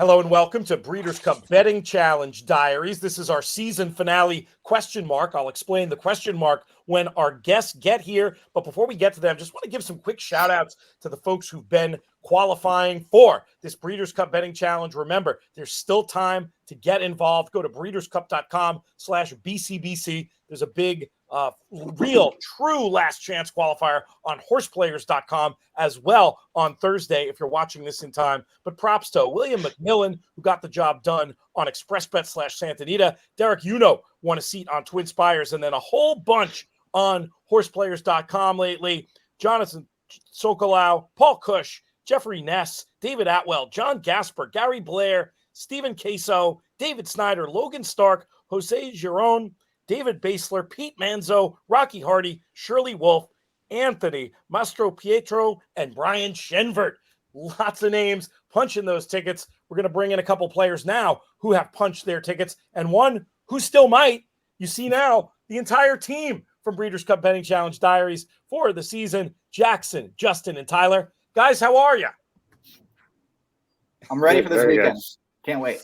Hello and welcome to Breeders' Cup Betting Challenge Diaries. This is our season finale question mark. I'll explain the question mark when our guests get here. But before we get to them, just want to give some quick shout outs to the folks who've been qualifying for this Breeders' Cup Betting Challenge. Remember, there's still time to get involved. Go to breederscup.com/BCBC. There's a big, real, true last chance qualifier on horseplayers.com as well on Thursday if you're watching this in time. But props to William McMillan, who got the job done on ExpressBet/Santa Anita. Derek, won a seat on Twin Spires, and then a whole bunch on horseplayers.com lately. Jonathan Sokolow, Paul Cush, Jeffrey Ness, David Atwell, John Gasper, Gary Blair, Stephen Queso, David Snyder, Logan Stark, Jose Giron, David Basler, Pete Manzo, Rocky Hardy, Shirley Wolf, Anthony Mastro Pietro, and Brian Shenvert. Lots of names punching those tickets. We're going to bring in a couple players now who have punched their tickets, and one who still might. You see now the entire team from Breeders' Cup Betting Challenge Diaries for the season. Jackson, Justin, and Tyler. Guys, how are you? I'm ready for this weekend. Good. Can't wait.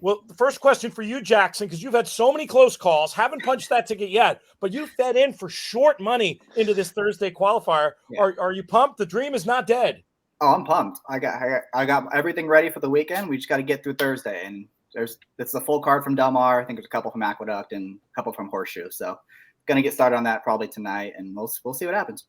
Well, the first question for you, Jackson, because you've had so many close calls, haven't punched that ticket yet, but you fed in for short money into this Thursday qualifier. Yeah. Are you pumped? The dream is not dead. Oh, I'm pumped. I got everything ready for the weekend. We just got to get through Thursday, and it's a full card from Del Mar. I think there's a couple from Aqueduct and a couple from Horseshoe. So, gonna get started on that probably tonight, and we'll see what happens.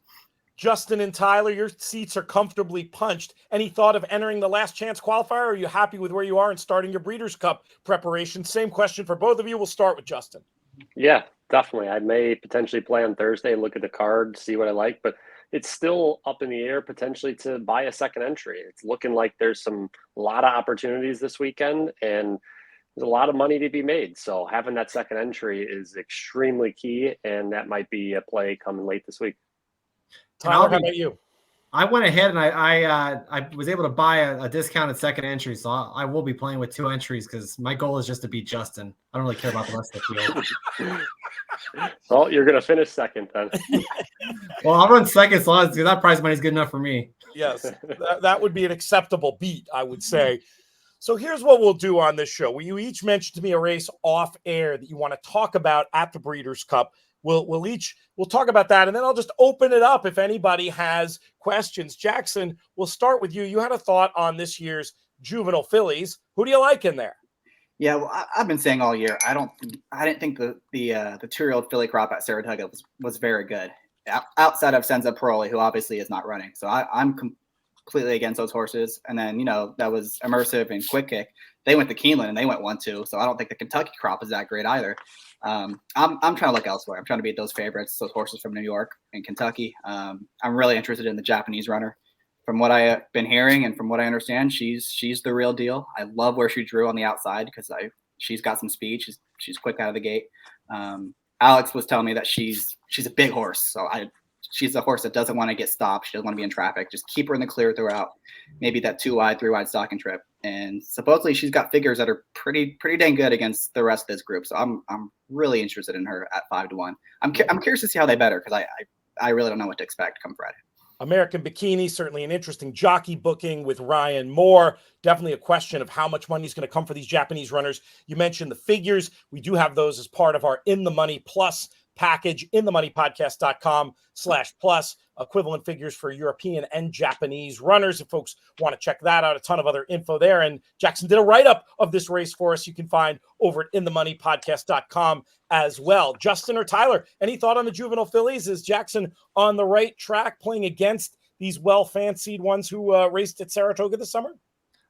Justin and Tyler, your seats are comfortably punched. Any thought of entering the last chance qualifier? Or are you happy with where you are and starting your Breeders' Cup preparation? Same question for both of you. We'll start with Justin. Yeah, definitely. I may potentially play on Thursday, look at the card, see what I like, but it's still up in the air potentially to buy a second entry. It's looking like there's a lot of opportunities this weekend, and there's a lot of money to be made. So having that second entry is extremely key, and that might be a play coming late this week. Tyler, how about you? I went ahead and I was able to buy a discounted second entry, so I will be playing with 2 entries because my goal is just to beat Justin. I don't really care about the rest of the field. Well, you're going to finish second then. Well, I'll run second so long as that prize money is good enough for me. Yes, that would be an acceptable beat, I would say. So here's what we'll do on this show. You each mentioned to me a race off air that you want to talk about at the Breeders' Cup. We'll talk about that, and then I'll just open it up if anybody has questions. Jackson, we'll start with you. You had a thought on this year's juvenile fillies. Who do you like in there? Yeah, well, I've been saying all year. I didn't think the 2-year-old filly crop at Saratoga was very good, outside of Senza Paroli, who obviously is not running. So I'm completely against those horses. And then that was Immersive and Quick Kick. They went to Keeneland and they went 1-2. So I don't think the Kentucky crop is that great either. I'm trying to look elsewhere. I'm trying to beat those favorites, those horses from New York and Kentucky. I'm really interested in the Japanese runner. From what I have been hearing and from what I understand, she's the real deal. I love where she drew on the outside because she's got some speed. She's quick out of the gate. Alex was telling me that she's a big horse. So she's a horse that doesn't want to get stopped. She doesn't want to be in traffic. Just keep her in the clear throughout. Maybe that 2-wide, 3-wide stocking trip. And supposedly she's got figures that are pretty dang good against the rest of this group. So I'm really interested in her at 5-1. I'm curious to see how they bet her because I really don't know what to expect come Friday. American Bikini, certainly an interesting jockey booking with Ryan Moore. Definitely a question of how much money is going to come for these Japanese runners. You mentioned the figures. We do have those as part of our In the Money Plus package, inthemoneypodcast.com/plus, equivalent figures for European and Japanese runners. If folks want to check that out, a ton of other info there. And Jackson did a write-up of this race for us. You can find over at inthemoneypodcast.com as well. Justin or Tyler, any thought on the juvenile fillies? Is Jackson on the right track playing against these well-fancied ones who raced at Saratoga this summer?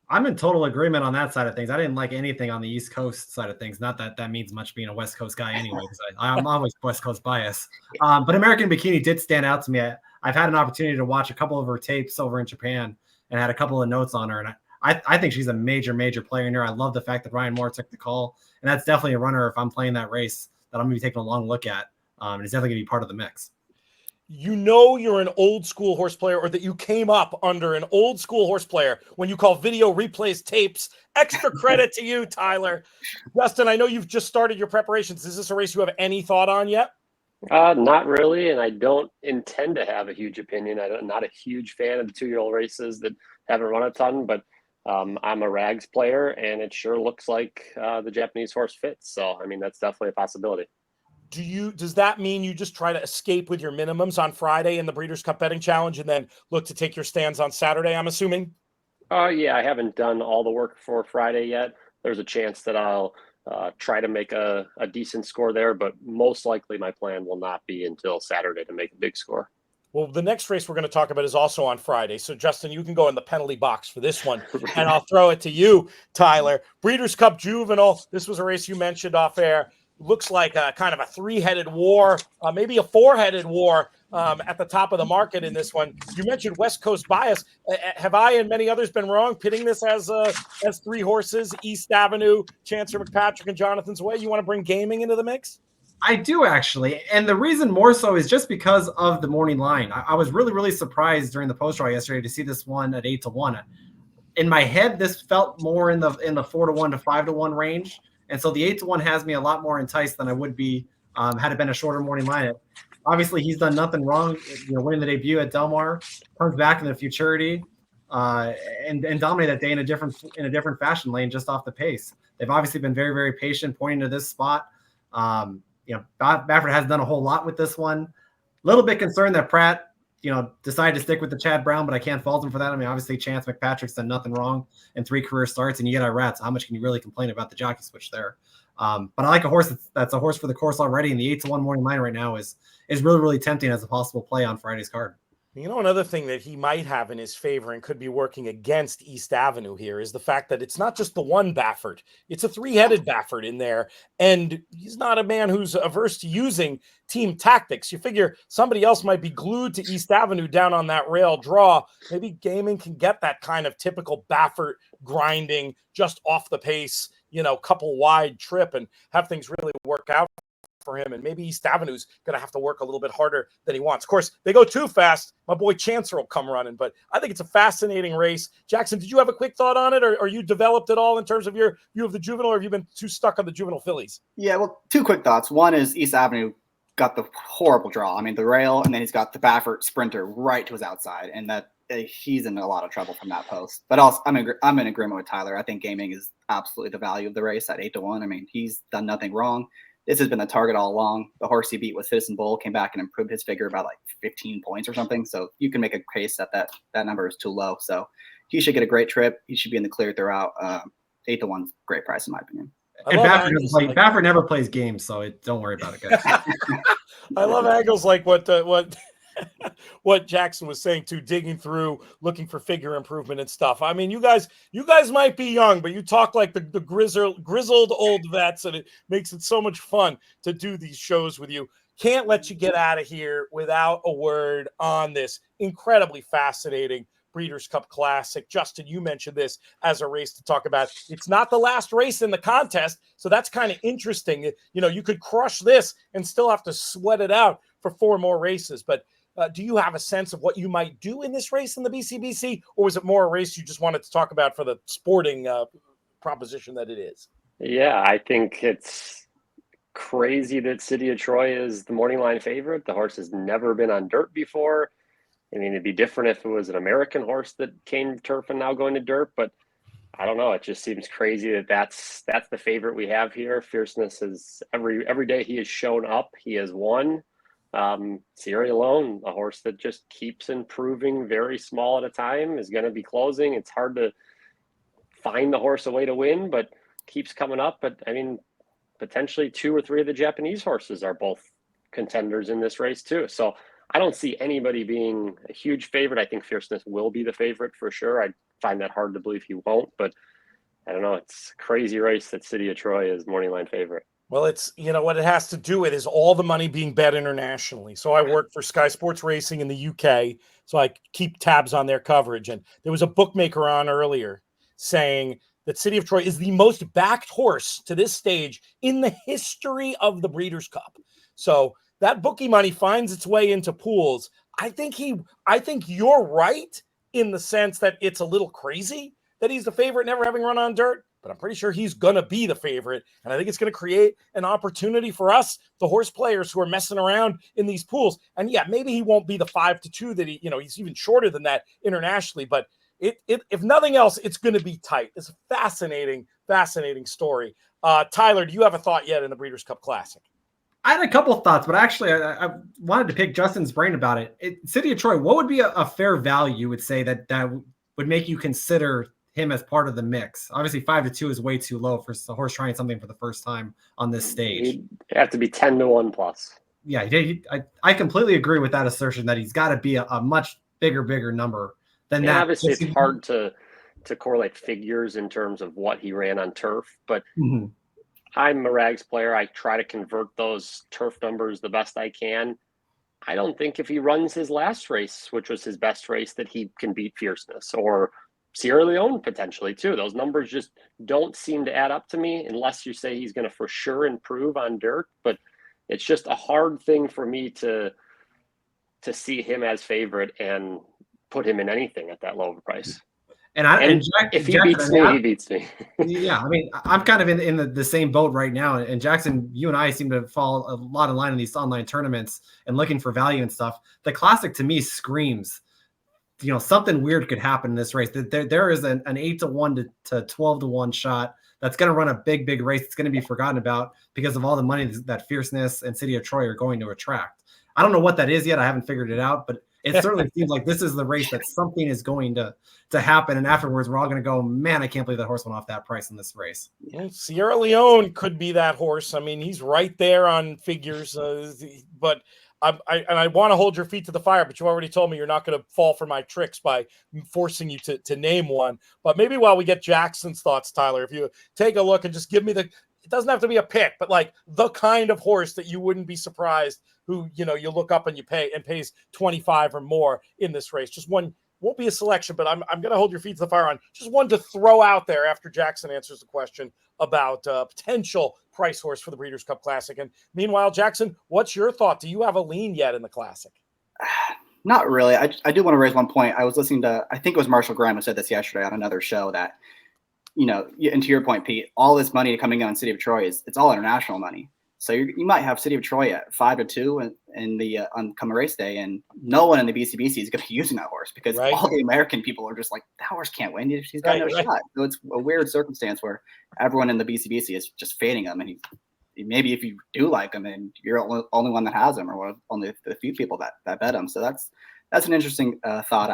I'm in total agreement on that side of things. I didn't like anything on the East Coast side of things. Not that means much being a West Coast guy anyway, because I'm always West Coast bias. But American Bikini did stand out to me. I've had an opportunity to watch a couple of her tapes over in Japan and had a couple of notes on her. And I think she's a major player in here. I love the fact that Ryan Moore took the call. And that's definitely a runner, if I'm playing that race, that I'm going to be taking a long look at. And it's definitely going to be part of the mix. You're an old school horse player, or that you came up under an old school horse player when you call video replays tapes. Extra credit to you, Tyler. Justin, I know you've just started your preparations. Is this a race you have any thought on yet? Not really, and I don't intend to have a huge opinion. I'm not a huge fan of the 2-year-old races that haven't run a ton, but I'm a rags player, and it sure looks like the Japanese horse fits. So, I mean, that's definitely a possibility. Does that mean you just try to escape with your minimums on Friday in the Breeders' Cup Betting Challenge and then look to take your stands on Saturday, I'm assuming? Yeah, I haven't done all the work for Friday yet. There's a chance that I'll try to make a decent score there, but most likely my plan will not be until Saturday to make a big score. Well, the next race we're going to talk about is also on Friday. So, Justin, you can go in the penalty box for this one, and I'll throw it to you, Tyler. Breeders' Cup Juvenile. This was a race you mentioned off air. Looks like a kind of a three-headed war, maybe a four-headed war at the top of the market in this one. You mentioned West Coast bias. Have I and many others been wrong pitting this as three horses, East Avenue, Chancellor McPatrick, and Jonathan's Way? You want to bring gaming into the mix? I do actually. And the reason more so is just because of the morning line. I was really, really surprised during the post draw yesterday to see this one at 8-1. In my head, this felt more in the 4-1 to 5-1 range. And so the 8-1 has me a lot more enticed than I would be had it been a shorter morning line. Obviously, he's done nothing wrong. Winning the debut at Del Mar, comes back in the Futurity, and dominate that day in a different fashion lane just off the pace. They've obviously been very, very patient pointing to this spot. Baffert hasn't done a whole lot with this one. A little bit concerned that Pratt, decided to stick with the Chad Brown, but I can't fault him for that. I mean, obviously, Chance McPatrick's done nothing wrong in 3 career starts, and you get Irats. How much can you really complain about the jockey switch there? But I like a horse that's a horse for the course already, and the 8-1 morning line right now is really, really tempting as a possible play on Friday's card. Another thing that he might have in his favor and could be working against East Avenue here is the fact that it's not just the one Baffert. It's a three-headed Baffert in there, and he's not a man who's averse to using team tactics. You figure somebody else might be glued to East Avenue down on that rail draw. Maybe gaming can get that kind of typical Baffert grinding, just off the pace, couple wide trip and have things really work out for him, and maybe East Avenue's going to have to work a little bit harder than he wants. Of course, they go too fast, my boy Chancer will come running, but I think it's a fascinating race. Jackson, did you have a quick thought on it, or you developed it all in terms of your view of the juvenile, or have you been too stuck on the juvenile fillies? Yeah, well, 2 quick thoughts. One is East Avenue got the horrible draw. I mean, the rail, and then he's got the Baffert sprinter right to his outside, and that he's in a lot of trouble from that post. But also, I'm in agreement with Tyler. I think gaming is absolutely the value of the race at 8-1. I mean, he's done nothing wrong. This has been the target all along. The horse he beat with Citizen Bull came back and improved his figure by like 15 points or something. So you can make a case that number is too low. So he should get a great trip. He should be in the clear throughout. 8-1's great price in my opinion. And Baffert never plays games, so don't worry about it, guys. I love angles like what Jackson was saying too, digging through, looking for figure improvement and stuff. I mean, you guys might be young, but you talk like the grizzled old vets, and it makes it so much fun to do these shows with you. Can't let you get out of here without a word on this incredibly fascinating Breeders' Cup Classic. Justin, you mentioned this as a race to talk about. It's not the last race in the contest, so that's kind of interesting. You could crush this and still have to sweat it out for 4 more races, but do you have a sense of what you might do in this race in the BCBC, or was it more a race you just wanted to talk about for the sporting proposition that it is? Yeah, I think it's crazy that City of Troy is the morning line favorite. The horse has never been on dirt before. I mean, it'd be different if it was an American horse that came turf and now going to dirt, but I don't know. It just seems crazy that that's the favorite we have here. Fierceness is every day he has shown up, he has won. Sierra Leone, a horse that just keeps improving very small at a time, is going to be closing. It's hard to find the horse a way to win, but keeps coming up. But I mean, potentially 2 or 3 of the Japanese horses are both contenders in this race too. So I don't see anybody being a huge favorite. I think Fierceness will be the favorite for sure. I find that hard to believe he won't, but I don't know. It's a crazy race that City of Troy is morning line favorite. Well, it's, what it has to do with is all the money being bet internationally. So I work for Sky Sports Racing in the UK, so I keep tabs on their coverage. And there was a bookmaker on earlier saying that City of Troy is the most backed horse to this stage in the history of the Breeders' Cup. So that bookie money finds its way into pools. I think you're right in the sense that it's a little crazy that he's the favorite, never having run on dirt. But I'm pretty sure he's going to be the favorite. And I think it's going to create an opportunity for us, the horse players who are messing around in these pools. And yeah, maybe he won't be the 5-2 that he's even shorter than that internationally. But if nothing else, it's going to be tight. It's a fascinating story. Tyler, do you have a thought yet in the Breeders' Cup Classic? I had a couple of thoughts, but actually I wanted to pick Justin's brain about it. City of Troy, what would be a fair value you would say that would make you consider him as part of the mix? Obviously 5-2 is way too low for a horse trying something for the first time on this stage. He'd have to be 10-1 plus. Yeah, I completely agree with that assertion that he's got to be a much bigger number than that. Obviously, it's hard to correlate figures in terms of what he ran on turf, but I'm a rags player. I try to convert those turf numbers the best I can. I don't think if he runs his last race, which was his best race, that he can beat Fierceness or Sierra Leone potentially too. Those numbers just don't seem to add up to me unless you say he's going to for sure improve on dirt. But it's just a hard thing for me to see him as favorite and put him in anything at that low of a price. If he beats me, he beats me. Yeah, I mean, I'm kind of in the same boat right now. And Jackson, you and I seem to fall a lot in line in these online tournaments and looking for value and stuff. The Classic to me screams, something weird could happen in this race. There is an 8-1 to 12-1 shot that's going to run a big race. It's going to be forgotten about because of all the money that Fierceness and City of Troy are going to attract. I don't know what that is yet. I haven't figured it out, but it certainly seems like this is the race that something is going to happen. And afterwards, we're all going to go, man, I can't believe that horse went off that price in this race. Well, Sierra Leone could be that horse. I mean, he's right there on figures, but I want to hold your feet to the fire, but you already told me you're not going to fall for my tricks by forcing you to name one. But maybe while we get Jackson's thoughts, Tyler, if you take a look and just give me it doesn't have to be a pick, but like the kind of horse that you wouldn't be surprised who, you look up and you pays 25 or more in this race. Just one, won't be a selection, but I'm going to hold your feet to the fire on just one to throw out there after Jackson answers the question about potential price horse for the Breeders' Cup Classic. And meanwhile, Jackson, what's your thought? Do you have a lean yet in the Classic? Not really. I do want to raise one point. I was listening to, I think it was Marshall Graham who said this yesterday on another show that, and to your point, Pete, all this money coming in on City of Troy it's all international money. So you might have City of Troy at 5-2 in the on come race day, and no one in the BCBC is going to be using that horse because all the American people are just like, that horse can't win. He's got no shot. So it's a weird circumstance where everyone in the BCBC is just fading him, and maybe if you do like him, and you're the only one that has him, or only the few people that bet him. So that's an interesting thought.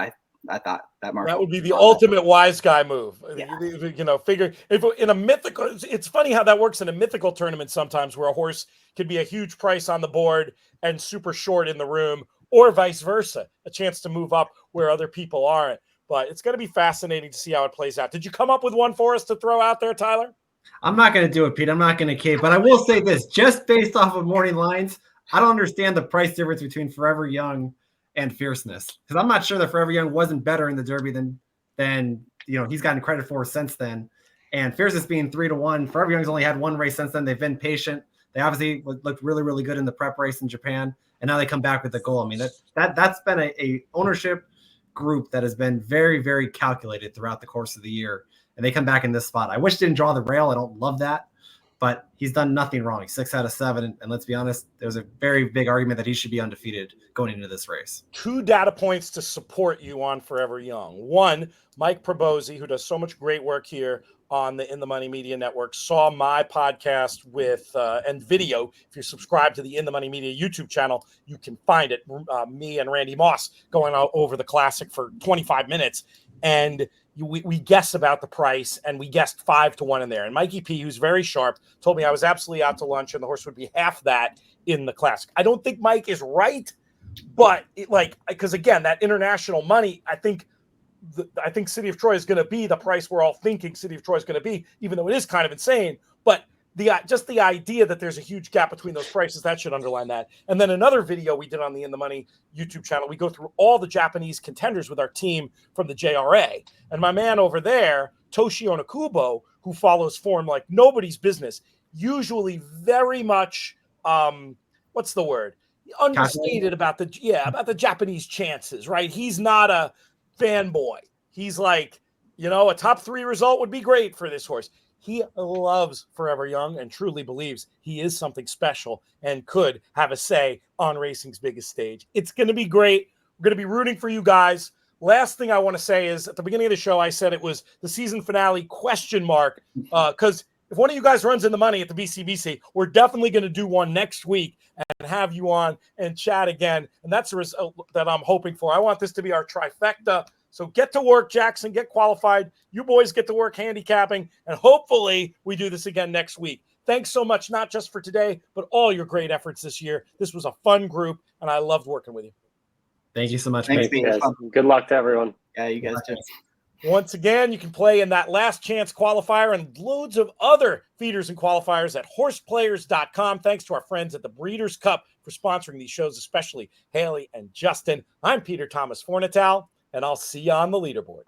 I thought that Marshall. That would be the ultimate wise guy move. Yeah. Figure if in a mythical. It's funny how that works in a mythical tournament sometimes, where a horse could be a huge price on the board and super short in the room, or vice versa, a chance to move up where other people aren't. But it's going to be fascinating to see how it plays out. Did you come up with one for us to throw out there, Tyler? I'm not going to do it, Pete. I'm not going to cave, but I will say this: just based off of morning lines, I don't understand the price difference between Forever Young and Fierceness, because I'm not sure that Forever Young wasn't better in the Derby than he's gotten credit for since then. And Fierceness being 3-1, Forever Young's only had one race since then. They've been patient. They obviously looked really good in the prep race in Japan, and now they come back with the goal. I mean, that's been a ownership group that has been very calculated throughout the course of the year, and they come back in this spot. I wish didn't draw the rail. I don't love that, but he's done nothing wrong. He's 6 out of 7, and let's be honest, there's a very big argument that he should be undefeated going into this race. 2 data points to support you on Forever Young. One, Mike Probozzi, who does so much great work here on the In the Money Media Network, saw my podcast with and video. If you're subscribed to the In the Money Media YouTube channel, you can find it. Me and Randy Moss going out over the Classic for 25 minutes, and we guess about the price, and we guessed 5-1 in there. And Mikey P, who's very sharp, told me I was absolutely out to lunch, and the horse would be half that in the Classic. I don't think Mike is right, but because again, that international money, I think City of Troy is going to be the price we're all thinking City of Troy is going to be, even though it is kind of insane. But just the idea that there's a huge gap between those prices, that should underline that. And then another video we did on the In the Money YouTube channel, we go through all the Japanese contenders with our team from the JRA. And my man over there, Toshio Nakubo, who follows form like nobody's business, usually very much, what's the word? Understated about the Japanese chances, right? He's not a fanboy. He's like, a top 3 result would be great for this horse. He loves Forever Young and truly believes he is something special and could have a say on racing's biggest stage. It's going to be great. We're going to be rooting for you guys. last thing I want to say is at the beginning of the show, I said it was the season finale ? Because if one of you guys runs in the money at the BCBC, we're definitely going to do one next week and have you on and chat again. And that's the result that I'm hoping for. I want this to be our trifecta. So get to work, Jackson, get qualified. You boys get to work handicapping, and hopefully we do this again next week. Thanks so much, not just for today, but all your great efforts this year. This was a fun group, and I loved working with you. Thank you so much. Thanks, Pete. Pete. Guys, good luck to everyone. Yeah, you guys too. Once again, you can play in that last chance qualifier and loads of other feeders and qualifiers at horseplayers.com. Thanks to our friends at the Breeders' Cup for sponsoring these shows, especially Haley and Justin. I'm Peter Thomas Fornatele, and I'll see you on the leaderboard.